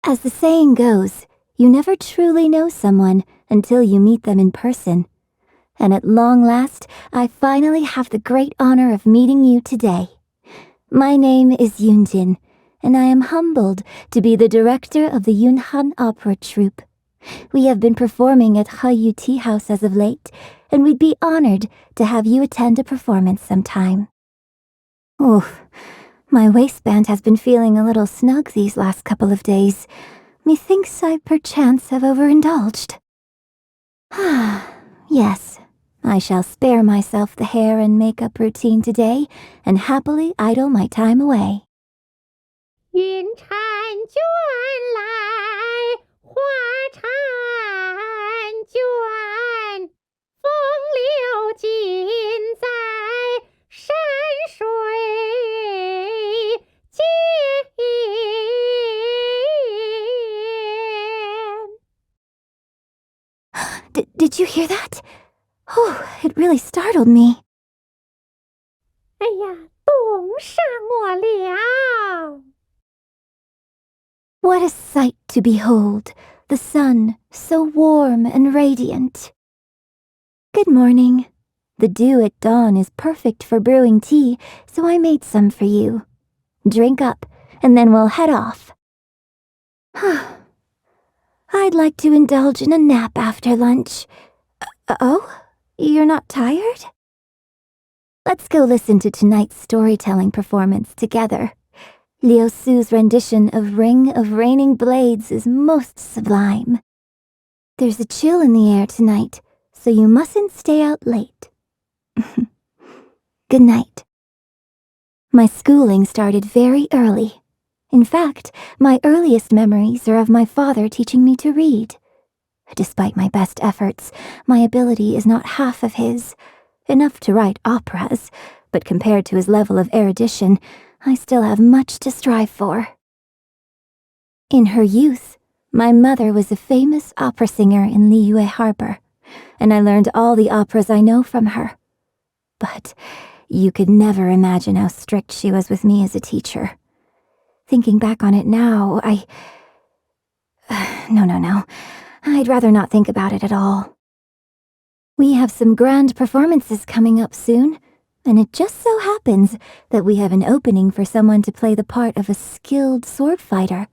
As the saying goes, you never truly know someone until you meet them in person. And at long last, I finally have the great honor of meeting you today. My name is Yoonjin, and I am humbled to be the director of the Yunhan Opera Troupe. We have been performing at Hayu Tea House as of late, and we'd be honored to have you attend a performance sometime. Oof, my waistband has been feeling a little snug these last couple of days. Methinks I perchance have overindulged. Yes, I shall spare myself the hair and makeup routine today, and happily idle my time away. 云婵卷来，花婵卷，风流尽在山水间。Did you hear that? Oh, it really startled me. 哎呀，冻伤我了！ What a sight to behold, the sun so warm and radiant. Good morning. The dew at dawn is perfect for brewing tea, so I made some for you. Drink up, and then we'll head off. I'd like to indulge in a nap after lunch. Oh? You're not tired? Let's go listen to tonight's storytelling performance together. Liu Su's rendition of Ring of Raining Blades is most sublime. There's a chill in the air tonight, so you mustn't stay out late. Good night. My schooling started very early. In fact, my earliest memories are of my father teaching me to read. Despite my best efforts, my ability is not half of his. Enough to write operas, but compared to his level of erudition, I still have much to strive for. In her youth, my mother was a famous opera singer in Liyue Harbor, and I learned all the operas I know from her. But you could never imagine how strict she was with me as a teacher. Thinking back on it now, No. I'd rather not think about it at all. We have some grand performances coming up soon, and it just so happens that we have an opening for someone to play the part of a skilled sword fighter.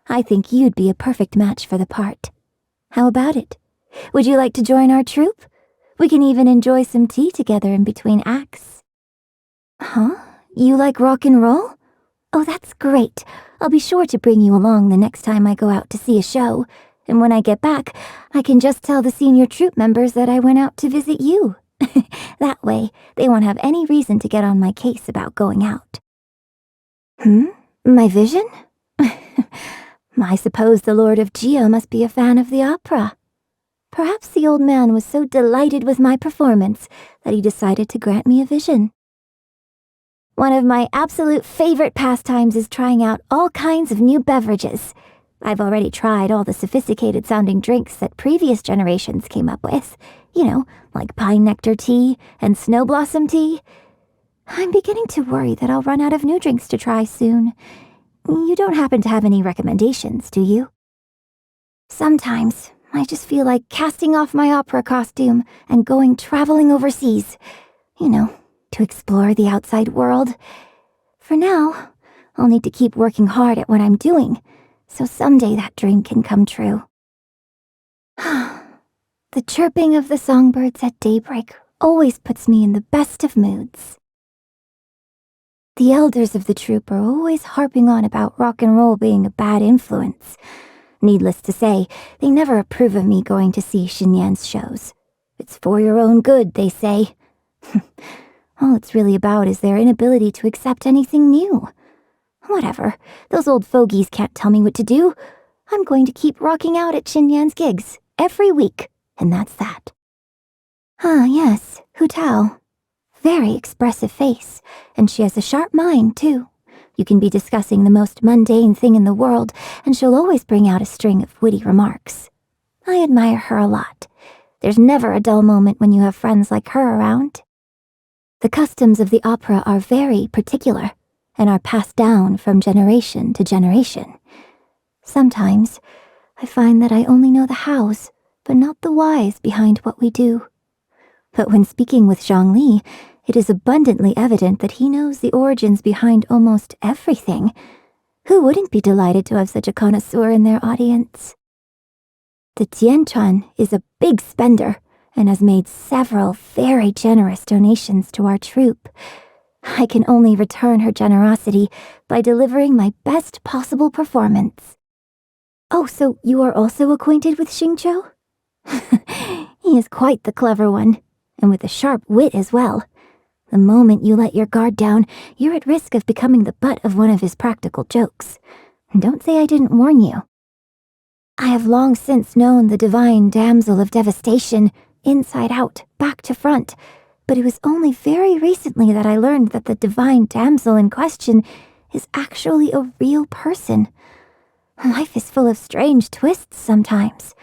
I think you'd be a perfect match for the part. How about it? Would you like to join our troupe? We can even enjoy some tea together in between acts. Huh? You like rock and roll? Oh, that's great. I'll be sure to bring you along the next time I go out to see a show. And when I get back, I can just tell the senior troupe members that I went out to visit you. That way, they won't have any reason to get on my case about going out. My vision? I suppose the Lord of Geo must be a fan of the opera. Perhaps the old man was so delighted with my performance that he decided to grant me a vision. One of my absolute favorite pastimes is trying out all kinds of new beverages. I've already tried all the sophisticated-sounding drinks that previous generations came up with. You know, like pine nectar tea and snow blossom tea. I'm beginning to worry that I'll run out of new drinks to try soon. You don't happen to have any recommendations, do you? Sometimes, I just feel like casting off my opera costume and going traveling overseas. You know, to explore the outside world. For now, I'll need to keep working hard at what I'm doing, so someday that dream can come true. The chirping of the songbirds at daybreak always puts me in the best of moods. The elders of the troupe are always harping on about rock and roll being a bad influence. Needless to say, they never approve of me going to see Xinyan's shows. It's for your own good, they say. All it's really about is their inability to accept anything new. Whatever, those old fogies can't tell me what to do. I'm going to keep rocking out at Xinyan's gigs every week, and that's that. Yes, Hu Tao. Very expressive face, and she has a sharp mind, too. You can be discussing the most mundane thing in the world, and she'll always bring out a string of witty remarks. I admire her a lot. There's never a dull moment when you have friends like her around. The customs of the opera are very particular, and are passed down from generation to generation. Sometimes, I find that I only know the hows, but not the whys behind what we do. But when speaking with Zhongli, it is abundantly evident that he knows the origins behind almost everything. Who wouldn't be delighted to have such a connoisseur in their audience? The Tianchuan is a big spender and has made several very generous donations to our troupe. I can only return her generosity by delivering my best possible performance. Oh, so you are also acquainted with Xingqiu? He is quite the clever one, and with a sharp wit as well. The moment you let your guard down, you're at risk of becoming the butt of one of his practical jokes. And don't say I didn't warn you. I have long since known the divine damsel of devastation, inside out, back to front, but it was only very recently that I learned that the divine damsel in question is actually a real person. Life is full of strange twists sometimes.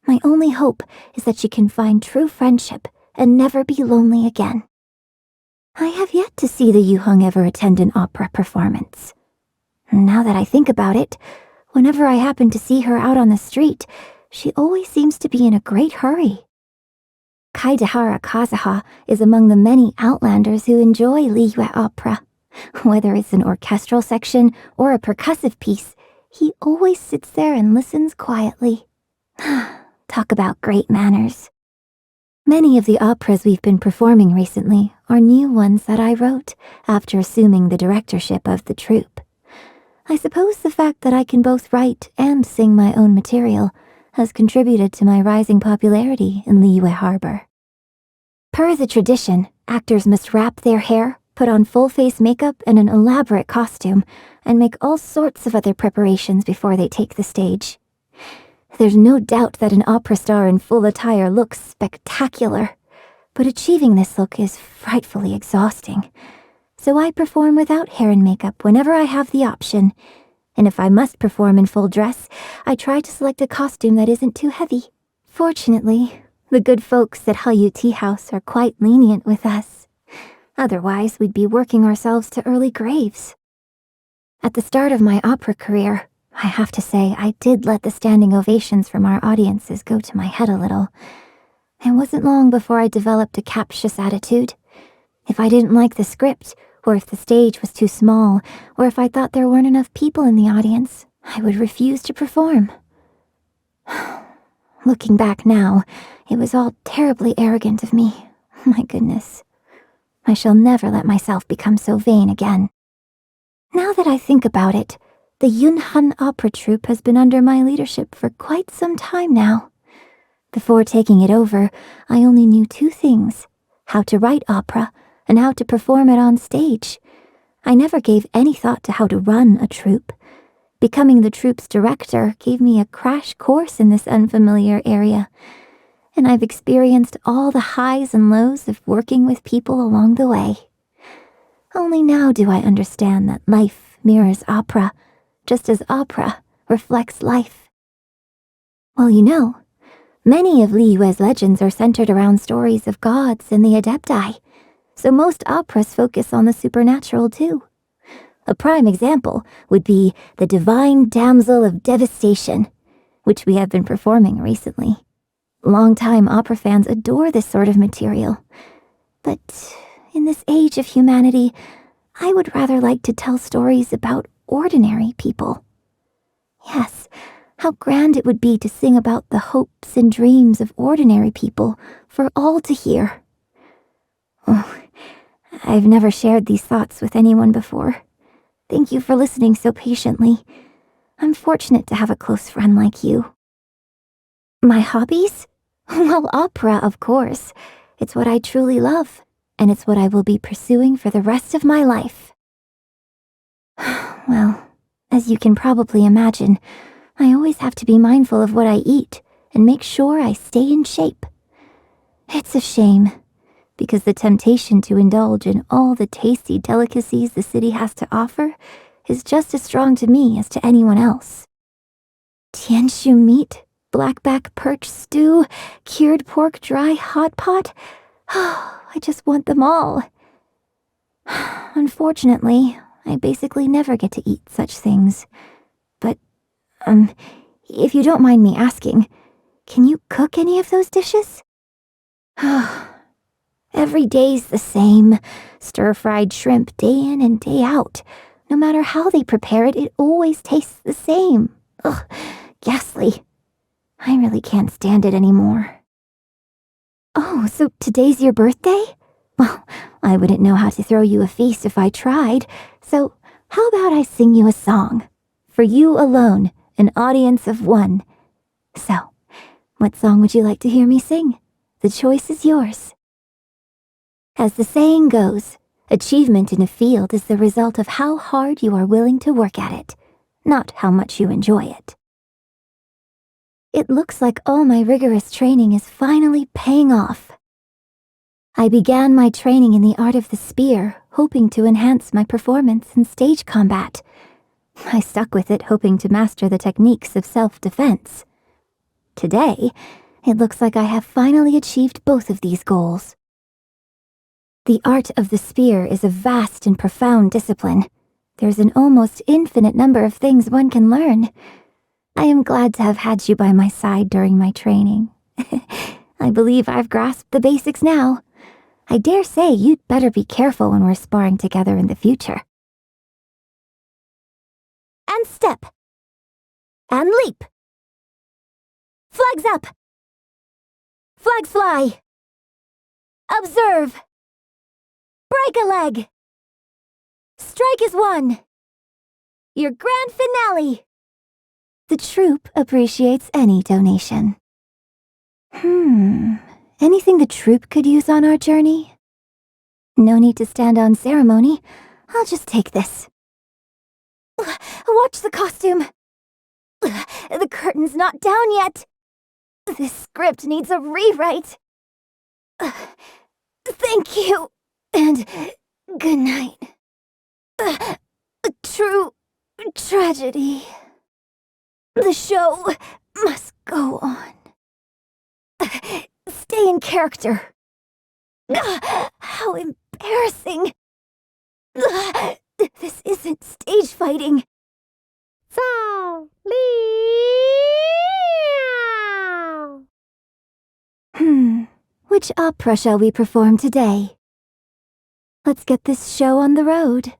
My only hope is that she can find true friendship and never be lonely again. I have yet to see the Yuheng ever attend an opera performance. Now that I think about it, whenever I happen to see her out on the street, she always seems to be in a great hurry. Kaidahara Kazuha is among the many outlanders who enjoy Liyue opera. Whether it's an orchestral section or a percussive piece, he always sits there and listens quietly. Talk about great manners. Many of the operas we've been performing recently are new ones that I wrote after assuming the directorship of the troupe. I suppose the fact that I can both write and sing my own material has contributed to my rising popularity in Liyue Harbor. Per the tradition, actors must wrap their hair, put on full-face makeup and an elaborate costume, and make all sorts of other preparations before they take the stage. There's no doubt that an opera star in full attire looks spectacular, but achieving this look is frightfully exhausting. So I perform without hair and makeup whenever I have the option, and if I must perform in full dress, I try to select a costume that isn't too heavy. Fortunately, the good folks at Hallyu Tea House are quite lenient with us. Otherwise, we'd be working ourselves to early graves. At the start of my opera career, I have to say I did let the standing ovations from our audiences go to my head a little. It wasn't long before I developed a captious attitude. If I didn't like the script, or if the stage was too small, or if I thought there weren't enough people in the audience, I would refuse to perform. Looking back now, it was all terribly arrogant of me. My goodness. I shall never let myself become so vain again. Now that I think about it, the Yunhan Opera Troupe has been under my leadership for quite some time now. Before taking it over, I only knew two things: how to write opera and how to perform it on stage. I never gave any thought to how to run a troupe. Becoming the troupe's director gave me a crash course in this unfamiliar area, and I've experienced all the highs and lows of working with people along the way. Only now do I understand that life mirrors opera, just as opera reflects life. Well, you know, many of Liyue's legends are centered around stories of gods and the Adepti, so most operas focus on the supernatural too. A prime example would be The Divine Damsel of Devastation, which we have been performing recently. Longtime opera fans adore this sort of material. But in this age of humanity, I would rather like to tell stories about ordinary people. Yes, how grand it would be to sing about the hopes and dreams of ordinary people for all to hear. Oh, I've never shared these thoughts with anyone before. Thank you for listening so patiently. I'm fortunate to have a close friend like you. My hobbies? Well, opera, of course. It's what I truly love, and it's what I will be pursuing for the rest of my life. Well, as you can probably imagine, I always have to be mindful of what I eat and make sure I stay in shape. It's a shame, because the temptation to indulge in all the tasty delicacies the city has to offer is just as strong to me as to anyone else. Tianshu meat, blackback perch stew, cured pork dry hot pot. I just want them all. Unfortunately, I basically never get to eat such things. But If you don't mind me asking, can you cook any of those dishes? Every day's the same. Stir-fried shrimp day in and day out. No matter how they prepare it, it always tastes the same. Ugh, ghastly. I really can't stand it anymore. Oh, so today's your birthday? Well, I wouldn't know how to throw you a feast if I tried, so how about I sing you a song? For you alone, an audience of one. So, what song would you like to hear me sing? The choice is yours. As the saying goes, achievement in a field is the result of how hard you are willing to work at it, not how much you enjoy it. It looks like all my rigorous training is finally paying off. I began my training in the art of the spear, hoping to enhance my performance in stage combat. I stuck with it, hoping to master the techniques of self-defense. Today, it looks like I have finally achieved both of these goals. The art of the spear is a vast and profound discipline. There's an almost infinite number of things one can learn. I am glad to have had you by my side during my training. I believe I've grasped the basics now. I dare say you'd better be careful when we're sparring together in the future. And step. And leap. Flags up. Flags fly. Observe. Break a leg. Strike is one. Your grand finale. The troupe appreciates any donation. Anything the troupe could use on our journey? No need to stand on ceremony. I'll just take this. Watch the costume. The curtain's not down yet. This script needs a rewrite. Thank you, and good night. A true tragedy. The show must go on. Stay in character. How embarrassing. This isn't stage fighting. So, Which opera shall we perform today? Let's get this show on the road.